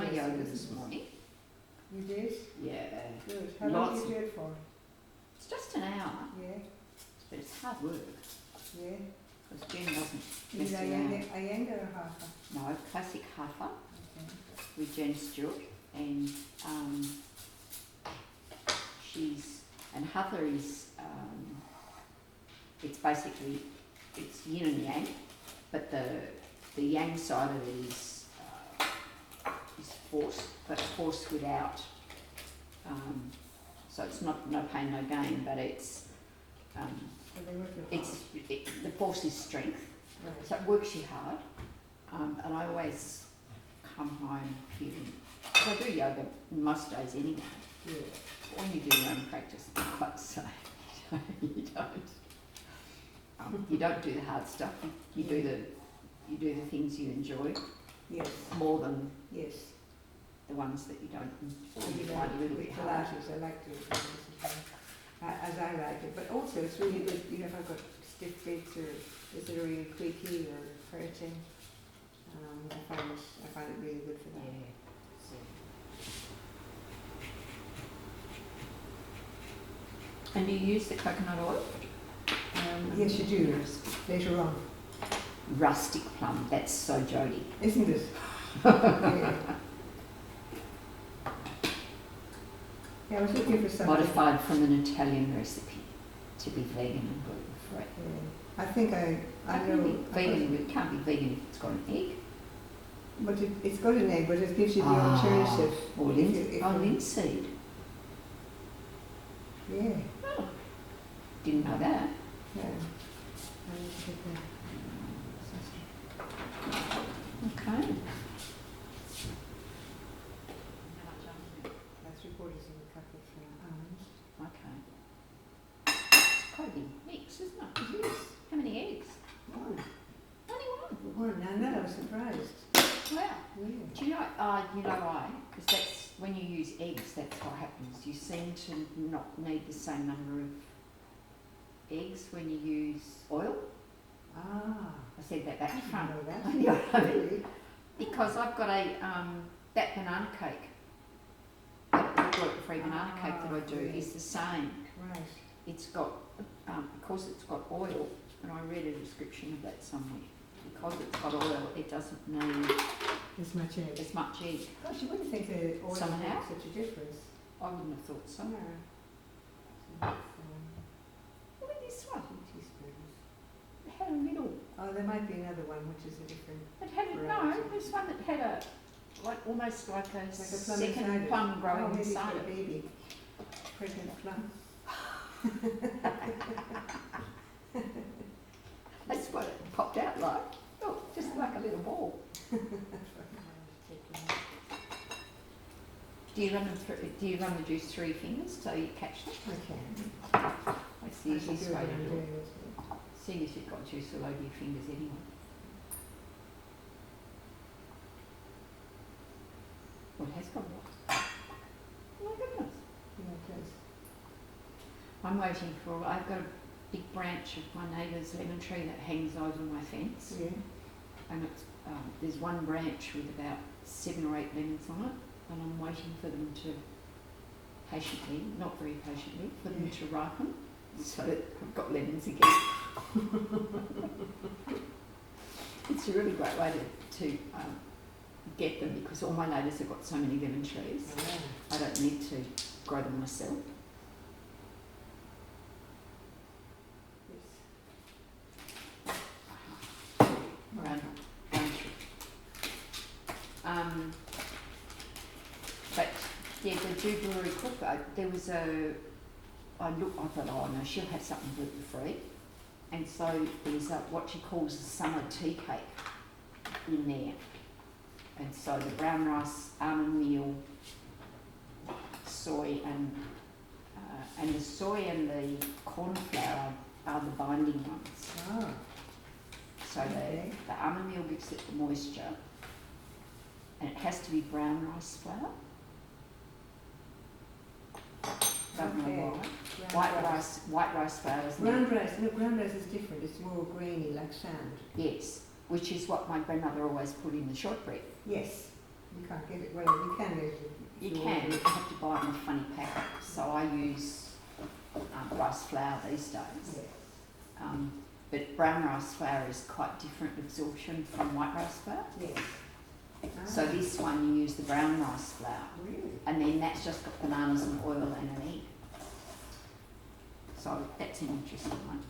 my interesting, yoga isn't this it? morning. You did? Yeah. Good. How long Lots did you do it for? It's just an hour, Yeah, but it's hard work yeah. because Jen doesn't Is mess it around. Iyengar or Hatha? No, classic hatha Okay. with Jen Stewart, and and hatha is it's basically it's yin and yang, but the yang side of it is force, but force without. So it's not no pain, no gain, but it's So they work your the force is strength, Right. so it works you hard. And I always come home feeling. I do yoga most days anyway. Yeah. But when you do your own practice, like so, you don't. You don't do the hard stuff. You do the things you enjoy Yes. more than Yes. the ones that you don't. Or And you you find a little with bit hard. Pilates, I like to do Pilates as well, as I like it. But also it's really good, you know, if I've got stiff legs or is it really creaky or hurting, I find it really good for that. Yeah. And do you use the coconut oil? Yes, you do, later on. Rustic plum, that's so Jodie. Isn't it? Yeah. Yeah, I was looking for something. Modified from an Italian recipe to be vegan and gluten free. Yeah. I think I How know. can you be vegan? It can't be vegan if it's got an egg. But it's got an egg, but it gives you the alternative. Or If linseed. Yeah. Oh, didn't know that. Yeah. I need to get that. Okay. That's 3/4 of a cup of almonds. Okay. It's quite a big mix, isn't it? It is. How many eggs? One. Only one. One. Now that I was surprised. Wow. Yeah. Do you know why? Because that's when you use eggs, that's what happens. You seem to not need the same number of eggs when you use oil. Ah. I said that back I front. didn't know that. Really? Because I've got that banana cake, that gluten-free banana cake that I do is the same. Right. It's got, because it's got oil, and I read a description of that somewhere. Because it's got oil, it doesn't need As much egg. as much egg. Gosh, you wouldn't think that oil Somehow. makes such a difference. I wouldn't have thought so. Yeah. Look at this one. 2 teaspoons. It had a little. Oh, there might be another one which is a different. It had a, no, Variety. there's one that had a, like almost like a Like a plum second inside it. plum growing Oh, maybe inside for a it. baby. Pregnant plum. That's what it popped out like. Oh, just like a little ball. Do you run them through? Do you run the juice 3 fingers so you catch them? Okay. That's the easiest way to do it. Seeing as you've got juice all over your fingers anyway. Well, it has got what? Oh my goodness. Yeah, it I'm waiting for, I've got a big branch of my neighbour's lemon tree that hangs over my fence. does. Yeah. And it's, there's one branch with about 7 or 8 lemons on it, and I'm waiting for them to patiently, not very patiently, for them to ripen, so that I've got lemons again. It's a really great way to get them, because all my neighbours have got so many lemon trees. Oh. I don't need to grow them myself. Right. But yeah, the Jew Brewery cookbook, there was I thought, oh no, she'll have something gluten free. And so there's what she calls a summer tea cake in there. And so the brown rice, almond meal, soy and the soy and the corn flour are the binding ones. Ah. So the almond meal gives it the moisture, and it has to be brown rice flour. Don't know why. White rice flour is Ground rice, no, ground rice is different. It's more grainy, like sand. Yes, which is what my grandmother always put in the shortbread. Yes. You can't get it. Well, you can get it. You can, you have to buy it in a funny packet. So I use rice flour these days. Yes. But brown rice flour is quite different absorption from white rice flour. Yes. So this one you use the brown rice flour, Really? and then that's just got bananas and oil and an egg. So that's an interesting one.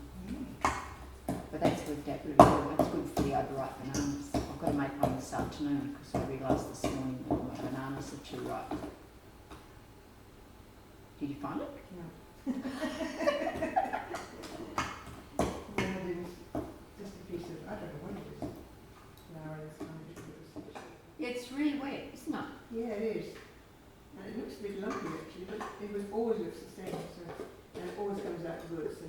But that's worked out really well. That's good for the overripe bananas. I've got to make one this afternoon because I realised this morning that my bananas are too ripe. Did you find it? No. No, I didn't. Just a piece of, I don't know what it is. Flour that's kind of Yeah, it's really wet, isn't it? Yeah, it is. And it looks a bit lumpy actually, but always looks the same. So, and it always comes out good. So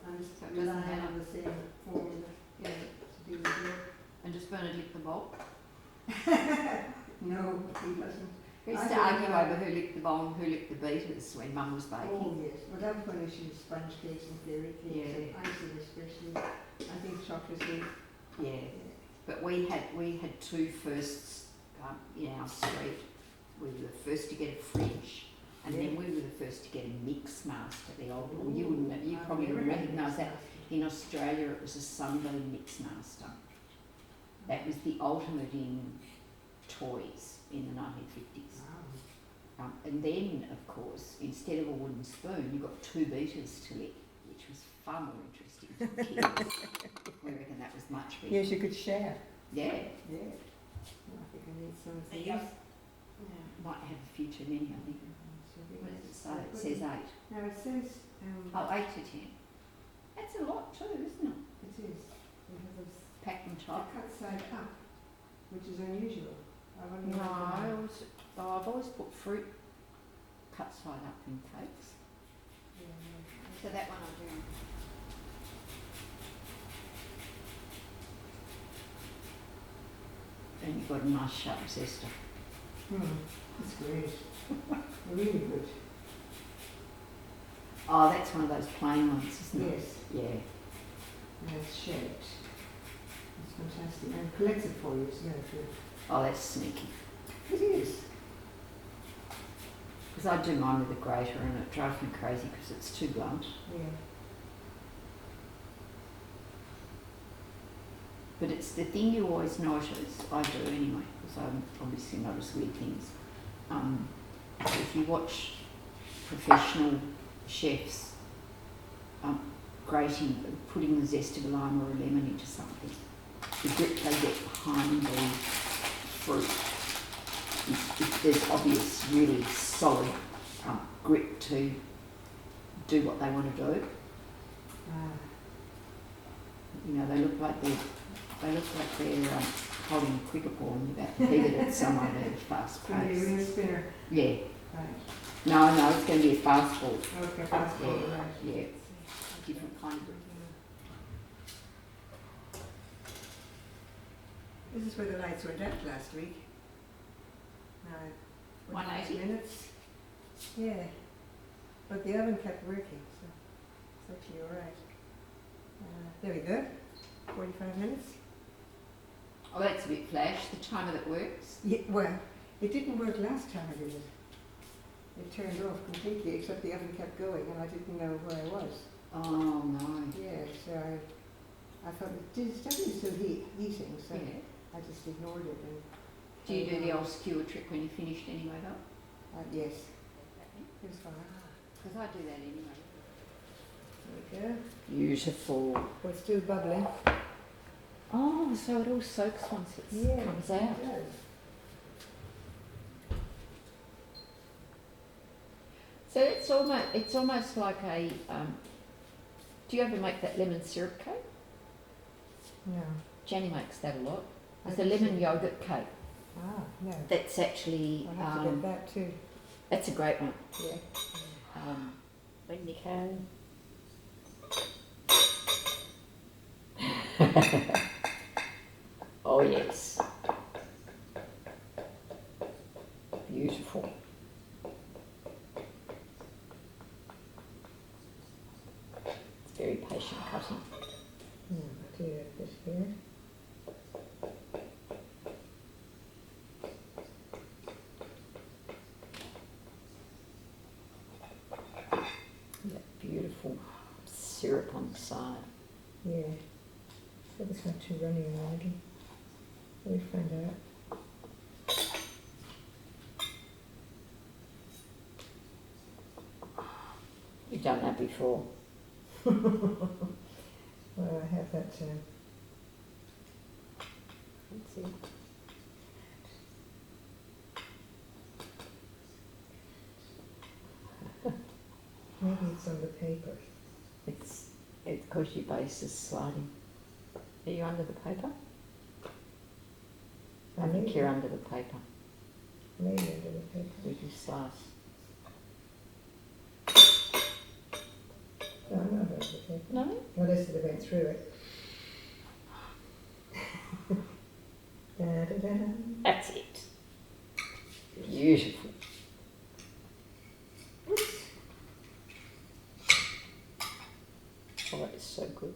I'm just So it doesn't relying matter. on the same formula, to do the job. And just Bernard lick the bowl. No, he doesn't. We used I to don't argue know. over who licked the bowl and who licked the beaters when Mum was baking. Oh yes, well that was when she was sponge cakes and dairy cakes Yeah. and icing especially. I think chocolate cake. Yeah. But we had two firsts in our street. We were the first to get a fridge, and then we were the first to get a mix master. The old, well, you wouldn't, you probably wouldn't recognise that. In Australia, it was a Sunbeam mix master. That was the ultimate in toys in the 1950s. Wow. And then, of course, instead of a wooden spoon, you got two beaters to lick, which was far more interesting for kids. We reckon that was much better. Yes, you could share. Yeah. Yeah. Well, I think I need some of There these. you go. Might have a future menu, I think. What does it say? It says 8. No, it says. Oh, 8 to 10. That's a lot too, isn't it? It is. Because it's Packed and the tight. cut side up, which is unusual. I wonder No, why I've always put fruit cut side up in cakes. So that one I do. And you've got a nice sharp zester. That's great. Really good. Oh, that's one of those plain ones, isn't it? Yes. Yeah. And it's shaped. It's fantastic. And it collects it for you, isn't it? Oh, that's sneaky. It is. Because I do mine with a grater and it drives me crazy because it's too blunt. Yeah. But it's the thing you always notice, I do anyway, because I obviously notice weird things. If you watch professional chefs grating, putting the zest of a lime or a lemon into something, the grip they get behind the fruit, if there's obvious, really solid grip to do what they want to do. You know, they look like they're holding a cricket ball and you're about to heave it at someone at a fast It's going to be a real pace. spinner. Yeah. Right. No, it's going to be a fast ball. Okay, fast Yeah, forward, right. yeah. Different kind of grip. This is where the lights went out last week. 180? minutes. Yeah. But the oven kept working, so it's actually all right. There we go. 45 minutes. Oh, that's a bit flash. The timer that works. Yeah, well, it didn't work last time I did it. It turned off completely, except the oven kept going, and I didn't know where I was. Oh, no. Yeah, so I thought it's definitely still heating, so Yeah. I just ignored it. And Do you do the old skewer trick when you finished anyway, though? yes, it was fine. Because I do that anyway. There we go. Beautiful. Well, it's still bubbling. Oh, so it all soaks once it comes out. It does. So it's almost like a. Do you ever make that lemon syrup cake? No. Jenny makes that a lot. It's I a lemon see. yogurt cake. Ah, no. That's actually. I'll have to get that too. That's a great one. Yeah. When you can. Oh yes. Beautiful. It's very patient cutting. I'll do this here. syrup on the side. Yeah. So it's not too runny already. We'll find out. You've done that before. Well, I have that. Let's see. Maybe it's on the paper. It's because your base is sliding. Are you under the paper? I think you're under the paper Maybe under the paper. with your slice. No, I'm not under the paper. No? Unless it went through it. Da, da, da. That's it. Beautiful. Oh, that is so good.